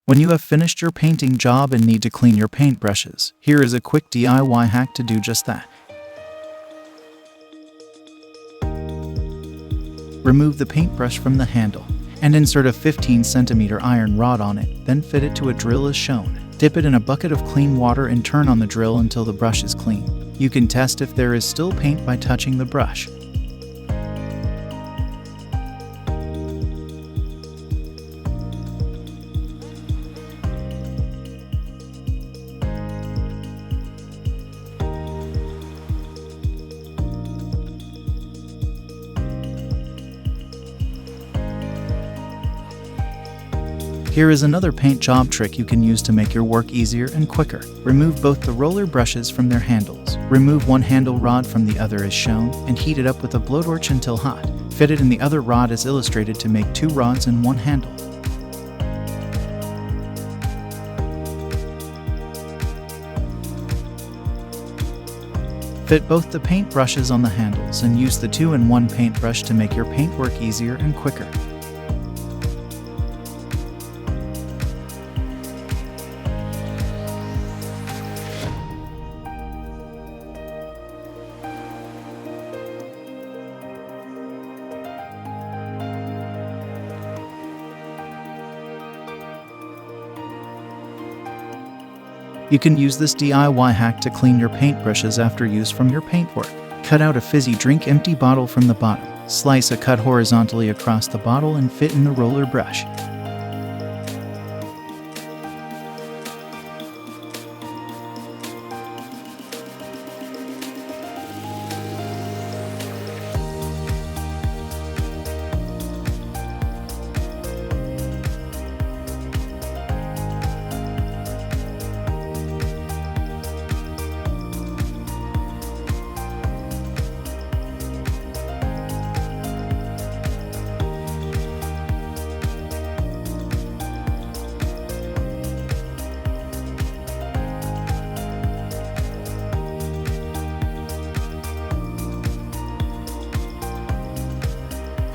When you have finished your painting job and need to clean your paintbrushes, here is a quick DIY hack to do just that. Remove the paintbrush from the handle and insert a 15cm iron rod on it, then fit it to a drill as shown. Dip it in a bucket of clean water and turn on the drill until the brush is clean. You can test if there is still paint by touching the brush. Here is another paint job trick you can use to make your work easier and quicker. Remove both the roller brushes from their handles. Remove one handle rod from the other as shown, and heat it up with a blowtorch until hot. Fit it in the other rod as illustrated to make 2 rods and 1 handle. Fit both the paint brushes on the handles and use the 2-in-1 paintbrush to make your paint work easier and quicker. You can use this DIY hack to clean your paintbrushes after use from your paintwork. Cut out a fizzy drink empty bottle from the bottom. Slice a cut horizontally across the bottle and fit in the roller brush.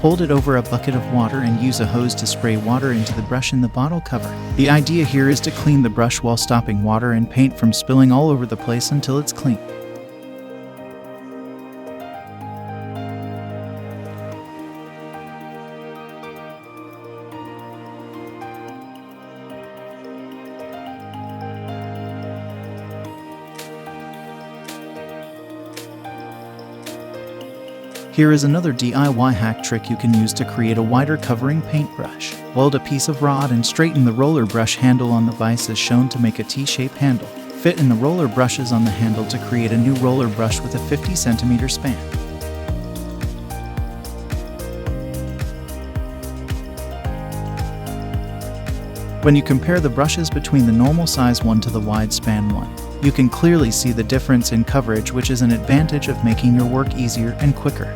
Hold it over a bucket of water and use a hose to spray water into the brush in the bottle cover. The idea here is to clean the brush while stopping water and paint from spilling all over the place until it's clean. Here is another DIY hack trick you can use to create a wider covering paintbrush. Weld a piece of rod and straighten the roller brush handle on the vise as shown to make a T-shaped handle. Fit in the roller brushes on the handle to create a new roller brush with a 50cm span. When you compare the brushes between the normal size one to the wide span one, you can clearly see the difference in coverage, which is an advantage of making your work easier and quicker.